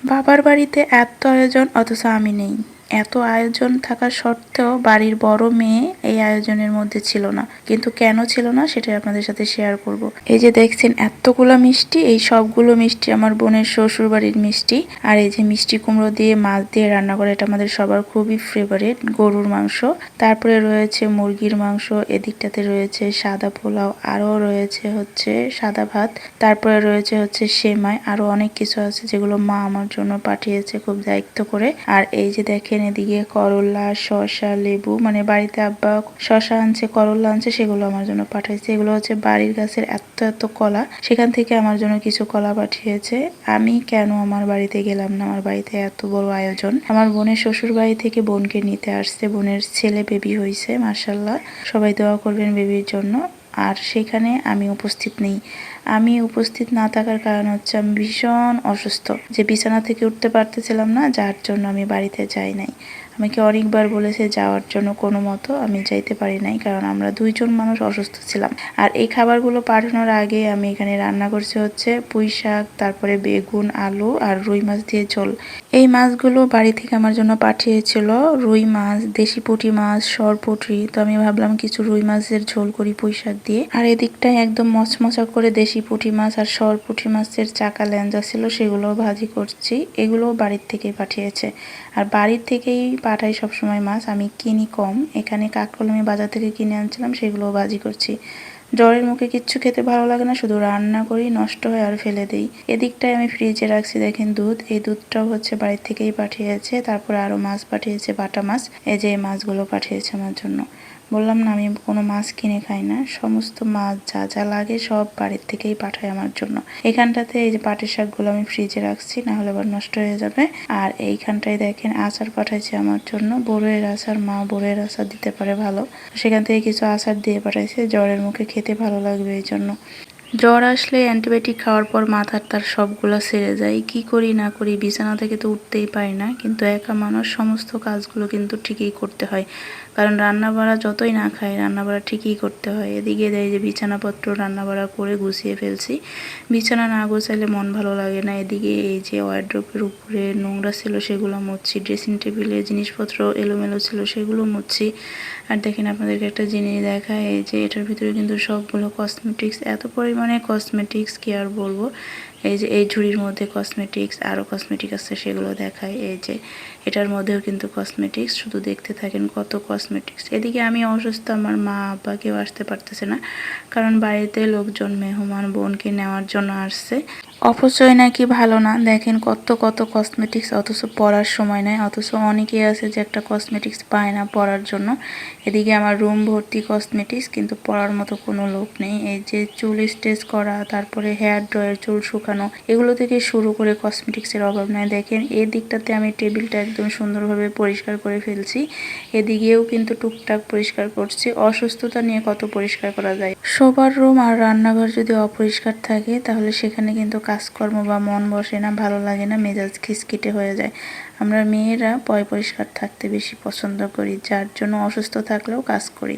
বাবার বাড়িতে এত আয়োজন অথচ আমি নেই। এত আয়োজন থাকা সত্ত্বেও বাড়ির বড় মেয়ে এই আয়োজনের মধ্যে ছিল না। কিন্তু কেন ছিল না সেটাই আপনাদের সাথে শেয়ার করব। এই যে দেখছেন এতগুলো মিষ্টি, এই সবগুলো মিষ্টি আমার বোনের শ্বশুর বাড়ির মিষ্টি। আর এই যে মিষ্টি কুমড়ো দিয়ে মাছ দিয়ে রান্না করে, এটা আমাদের সবার খুবই ফেভারিট। গরুর মাংস, তারপরে রয়েছে মুরগির মাংস, এদিকটাতে রয়েছে সাদা পোলাও, আরও রয়েছে হচ্ছে সাদা ভাত, তারপরে রয়েছে হচ্ছে সেমাই, আরো অনেক কিছু আছে যেগুলো মা আমার জন্য পাঠিয়েছে খুব দায়িত্ব করে। আর এই যে দেখেন এদিকে করলা, শসা, লেবু, মানে বাড়িতে আব্বা শসা আনছে, করলা আনছে, সেগুলো আমার জন্য পাঠিয়েছে। এগুলো হচ্ছে বাড়ির গাছের এত এত কলা, সেখান থেকে আমার জন্য কিছু কলা পাঠিয়েছে। আমি কেন আমার বাড়িতে গেলাম না? আমার বাড়িতে এত বড় আয়োজন। আমার বোনের শ্বশুর বাড়ি থেকে বোনকে নিতে আসছে, বোনের ছেলে বেবি হয়েছে, মাশাল্লাহ। সবাই দোয়া করবেন বেবির জন্য। আর সেখানে আমি উপস্থিত নেই। আমি উপস্থিত না থাকার কারণ হচ্ছে আমি ভীষণ অসুস্থ, যে বিছানা থেকে উঠতে পারতেছিলাম না, যার জন্য আমি বাড়িতে যাই নাই। আমাকে অনেকবার বলেছে যাওয়ার জন্য, কোনো মতো আমি যাইতে পারি নাই, কারণ আমরা দুইজন মানুষ অসুস্থ ছিলাম। আর এই খাবারগুলো পাঠানোর আগে আমি এখানে রান্না করছি হচ্ছে পুঁই শাক, তারপরে বেগুন, আলু আর রুই মাছ দিয়ে ঝোল। এই মাছগুলো বাড়ি থেকে আমার জন্য পাঠিয়েছিল। রুই মাছ, দেশি পুঁটি মাছ, সরপুঁটি। তো আমি ভাবলাম কিছু রুই মাছের ঝোল করি পুঁই শাক দিয়ে। আর এদিকটায় একদম মচমচা করে দেশি পুঁটি মাছ আর সরপুঁটি মাছের চাকা ল্যাঞ্জা ছিল, সেগুলো ভাজি করছি। এগুলো বাড়ির থেকেই পাঠিয়েছে। আর বাড়ির থেকেই পাঠাই সবসময় মাছ, আমি কিনি কম। এখানে কাঁকরোল আমি বাজার থেকে কিনে আনছিলাম, সেগুলো ভাজি করছি। জ্বরের মুখে কিচ্ছু খেতে ভালো লাগে না, শুধু রান্না করি, নষ্ট হয় আর ফেলে দেই। এদিকটায় আমি ফ্রিজে রাখছি দেখেন দুধ, এই দুধটাও হচ্ছে বাড়ির থেকেই পাঠিয়েছে। তারপরে আরো মাছ পাঠিয়েছে, বাটা মাছ। এই যে এই মাছগুলো পাঠিয়েছে আমার জন্য। বললাম না আমি কোনো মাছ কিনে খাই না, সমস্ত মাছ যা যা লাগে সব বাড়ির থেকেই পাঠায় আমার জন্য। এখানটাতে এই যে পাটের শাকগুলো আমি ফ্রিজে রাখছি, না হলে আবার নষ্ট হয়ে যাবে। আর এইখানটায় দেখেন আচার পাঠাইছে আমার জন্য, বড়ইয়ের আচার। মা বড়ইয়ের আচার দিতে পারে ভালো, সেখান থেকে কিছু আচার দিয়ে পাঠাইছে, জ্বরের মুখে খেতে ভালো লাগবে এই জন্য। জ্বর আসলে অ্যান্টিবায়োটিক খাওয়ার পর মাথার তার সবগুলো সেরে যায়। কি করি না করি, বিছানা থেকে তো উঠতেই পারি না, কিন্তু একা মানুষ, সমস্ত কাজগুলো কিন্তু ঠিকই করতে হয়। কারণ রান্না বাড়া যতই না খাই, রান্না বাড়া ঠিকই করতে হয়। এদিকে দেয় যে বিছানাপত্র রান্না বাড়া করে গুছিয়ে ফেলছি। বিছানা না গোছাইলে মন ভালো লাগে না। এদিকে এই যে ওয়ার্ড্রোবের উপরে নোংরা ছিল সেগুলো মুছছি, ড্রেসিং টেবিলে জিনিসপত্র এলোমেলো ছিল সেগুলো মুছছি। আর দেখেন আপনাদেরকে একটা জিনিস দেখায়, এই যে এটার ভিতরে কিন্তু সবগুলো কসমেটিক্স, এত পরিমাণে কসমেটিক্স কি আর বলবো। এই যে এই ঝুড়ির মধ্যে কসমেটিক্স, আরও কসমেটিক আছে, সেগুলো দেখায়। এই যে এটার মধ্যেও কিন্তু কসমেটিক্স, শুধু দেখতে থাকেন কত কসমেটিক্স। এদিকে আমি অসুস্থ, আমার মা আব্বা কেউ আসতে পারতেছে না, কারণ বাড়িতে লোকজন মেহমান বোনকে নেওয়ার জন্য আসছে। অপচয় নাকি ভালো না, দেখেন কত কত কসমেটিক্স, অথচ পরার সময় নেই। অথচ অনেকেই আছে যে একটা কসমেটিক্স পায় না পরার জন্য। এদিকে আমার রুম ভর্তি কসমেটিক্স, কিন্তু পরার মতো কোনো লোক নেই। এই যে চুল স্ট্রেচ করা, তারপরে হেয়ার ড্রয়ার, চুল শুকানো, এগুলো থেকে শুরু করে কসমেটিক্সের অভাব নাই। দেখেন এই দিকটাতে আমি টেবিলটা একদম সুন্দরভাবে পরিষ্কার করে ফেলছি, এদিকেও কিন্তু টুকটাক পরিষ্কার করছি। অসুস্থতা নিয়ে কত পরিষ্কার করা যায়। শোবার রুম আর রান্নাঘর যদি অপরিষ্কার থাকে, তাহলে সেখানে কিন্তু কাজকর্ম বা মন বসে না, ভালো লাগে না, মেজাজ খিটখিটে হয়ে যায়। আমরা মেয়েরা পরিষ্কার থাকতে বেশি পছন্দ করি, যার জন্য অসুস্থ থাকলেও কাজ করি।